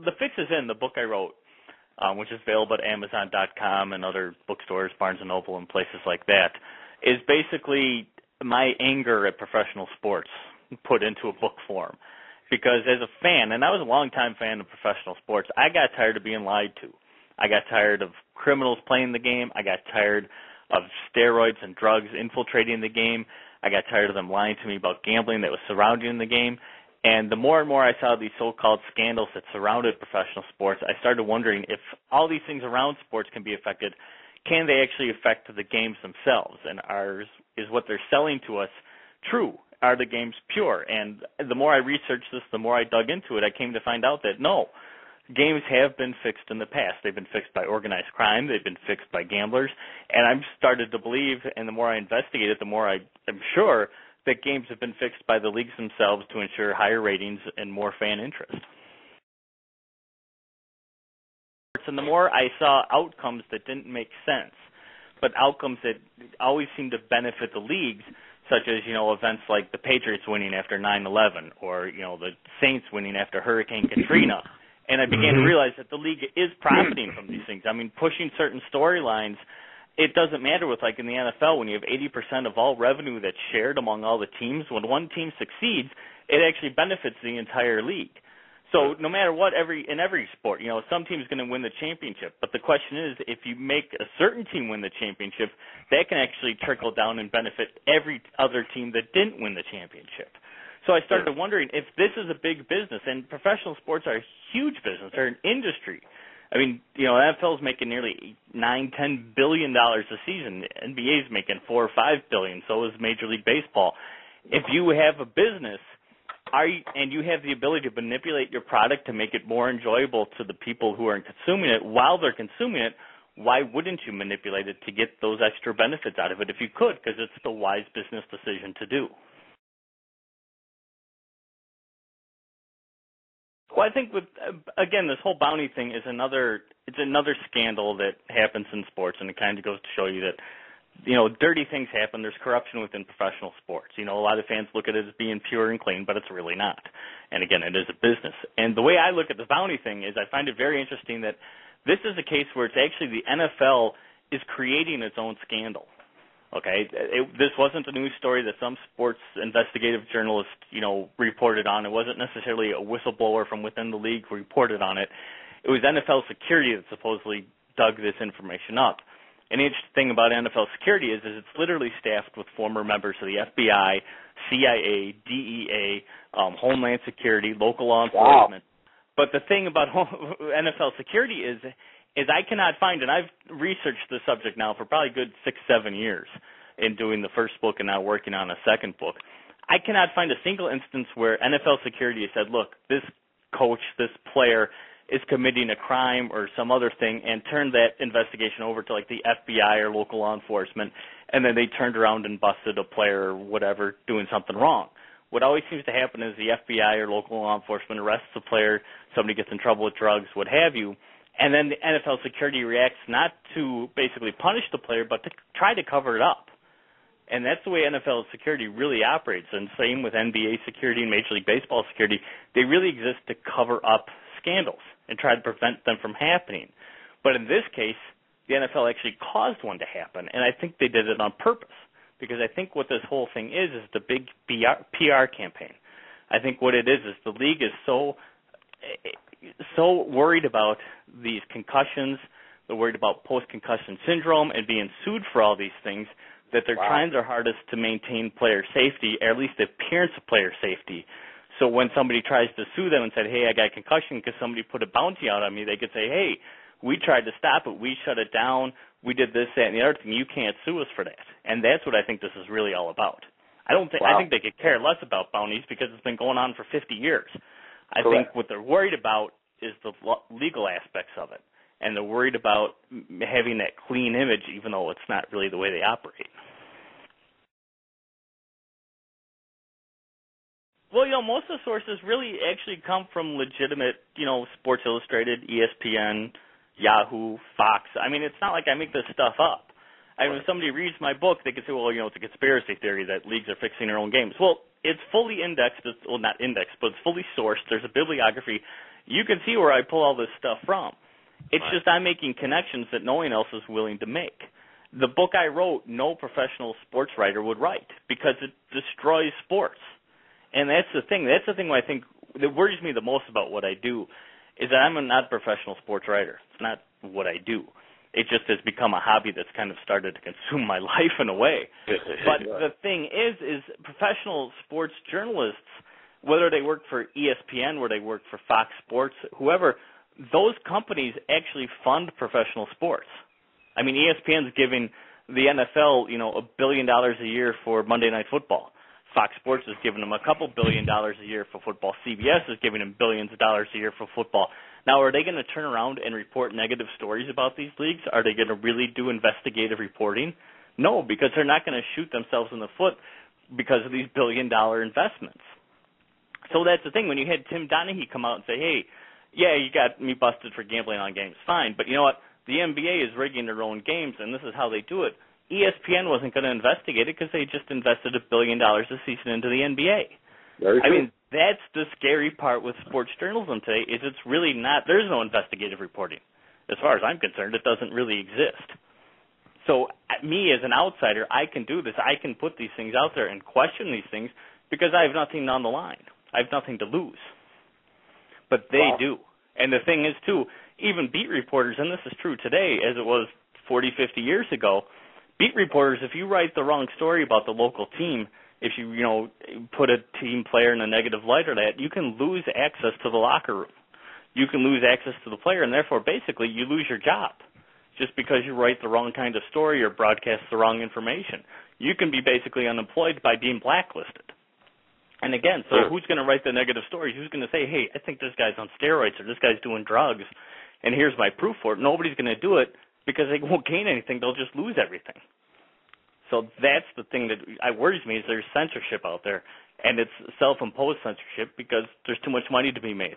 the fix is in the book I wrote, which is available at Amazon.com and other bookstores, Barnes & Noble and places like that, is basically my anger at professional sports put into a book form. Because as a fan, and I was a longtime fan of professional sports, I got tired of being lied to. I got tired of criminals playing the game. I got tired of steroids and drugs infiltrating the game. I got tired of them lying to me about gambling that was surrounding the game. And the more and more I saw these so-called scandals that surrounded professional sports, I started wondering if all these things around sports can be affected, can they actually affect the games themselves? And is what they're selling to us true? Are the games pure? And the more I researched this, the more I dug into it, I came to find out that no, games have been fixed in the past. They've been fixed by organized crime. They've been fixed by gamblers. And I've started to believe, and the more I investigate it, the more I am sure that games have been fixed by the leagues themselves to ensure higher ratings and more fan interest. And the more I saw outcomes that didn't make sense, but outcomes that always seemed to benefit the leagues, such as, events like the Patriots winning after 9/11 or, the Saints winning after Hurricane Katrina. And I began to realize that the league is profiting from these things. I mean, pushing certain storylines, it doesn't matter with, like in the NFL, when you have 80% of all revenue that's shared among all the teams, when one team succeeds, it actually benefits the entire league. So no matter what, in every sport, some team's going to win the championship. But the question is, if you make a certain team win the championship, that can actually trickle down and benefit every other team that didn't win the championship. So I started wondering if this is a big business, and professional sports are a huge business. They're an industry. I mean, NFL is making nearly $9-10 billion a season. NBA is making $4 or $5 billion. So is Major League Baseball. If you have a business, and you have the ability to manipulate your product to make it more enjoyable to the people who are consuming it while they're consuming it, why wouldn't you manipulate it to get those extra benefits out of it if you could? Because it's the wise business decision to do. Well, I think again, this whole bounty thing is another scandal that happens in sports, and it kind of goes to show you that, dirty things happen. There's corruption within professional sports. A lot of fans look at it as being pure and clean, but it's really not. And again, it is a business. And the way I look at the bounty thing is I find it very interesting that this is a case where it's actually the NFL is creating its own scandal. Okay, this wasn't a news story that some sports investigative journalist, reported on. It wasn't necessarily a whistleblower from within the league who reported on it. It was NFL security that supposedly dug this information up. And the interesting thing about NFL security is it's literally staffed with former members of the FBI, CIA, DEA, Homeland Security, local law enforcement. Wow. But the thing about NFL security is I cannot find, and I've researched the subject now for probably a good 6-7 years in doing the first book and now working on a second book. I cannot find a single instance where NFL security has said, look, this coach, this player is committing a crime or some other thing, and turned that investigation over to like the FBI or local law enforcement, and then they turned around and busted a player or whatever doing something wrong. What always seems to happen is the FBI or local law enforcement arrests the player, somebody gets in trouble with drugs, what have you, and then the NFL security reacts not to basically punish the player, but to try to cover it up. And that's the way NFL security really operates. And same with NBA security and Major League Baseball security. They really exist to cover up scandals and try to prevent them from happening. But in this case, the NFL actually caused one to happen, and I think they did it on purpose, because I think what this whole thing is the big PR campaign. I think what it is the league is so worried about these concussions, they're worried about post-concussion syndrome and being sued for all these things, that they're trying their hardest to maintain player safety, or at least the appearance of player safety. So when somebody tries to sue them and said, hey, I got a concussion because somebody put a bounty out on me, they could say, hey, we tried to stop it, we shut it down, we did this, that, and the other thing, you can't sue us for that. And that's what I think this is really all about. I think they could care less about bounties because it's been going on for 50 years. I think what they're worried about is the legal aspects of it. And they're worried about having that clean image, even though it's not really the way they operate. Well, most of the sources really actually come from legitimate, Sports Illustrated, ESPN, Yahoo, Fox. I mean, it's not like I make this stuff up. I mean, when somebody reads my book, they can say, well, it's a conspiracy theory that leagues are fixing their own games. Well, it's fully indexed. Well, not indexed, but it's fully sourced. There's a bibliography. You can see where I pull all this stuff from. It's Right. just I'm making connections that no one else is willing to make. The book I wrote, no professional sports writer would write because it destroys sports. And that's the thing. That's the thing I think that worries me the most about what I do is that I'm not a professional sports writer. It's not what I do. It just has become a hobby that's kind of started to consume my life in a way. But the thing is professional sports journalists, whether they work for ESPN, where they work for Fox Sports, whoever, those companies actually fund professional sports. I mean, ESPN's giving the NFL, $1 billion a year for Monday Night Football. Fox Sports is giving them a couple $1 billion a year for football. CBS is giving them billions of dollars a year for football. Now, are they going to turn around and report negative stories about these leagues? Are they going to really do investigative reporting? No, because they're not going to shoot themselves in the foot because of these billion-dollar investments. So that's the thing. When you had Tim Donaghy come out and say, hey, yeah, you got me busted for gambling on games, fine, but you know what? The NBA is rigging their own games, and this is how they do it. ESPN wasn't going to investigate it because they just invested $1 billion a season into the NBA. Very true. I mean, that's the scary part with sports journalism today is it's really not, there's no investigative reporting. As far as I'm concerned, it doesn't really exist. So me as an outsider, I can do this. I can put these things out there and question these things because I have nothing on the line. I have nothing to lose. But they do. And the thing is, too, even beat reporters, and this is true today as it was 40, 50 years ago, beat reporters, if you write the wrong story about the local team, if you, put a team player in a negative light or that, you can lose access to the locker room. You can lose access to the player, and therefore, basically, you lose your job just because you write the wrong kind of story or broadcast the wrong information. You can be basically unemployed by being blacklisted. And again, so who's going to write the negative stories? Who's going to say, hey, I think this guy's on steroids or this guy's doing drugs, and here's my proof for it? Nobody's going to do it because they won't gain anything. They'll just lose everything. So that's the thing that worries me is there's censorship out there, and it's self-imposed censorship because there's too much money to be made.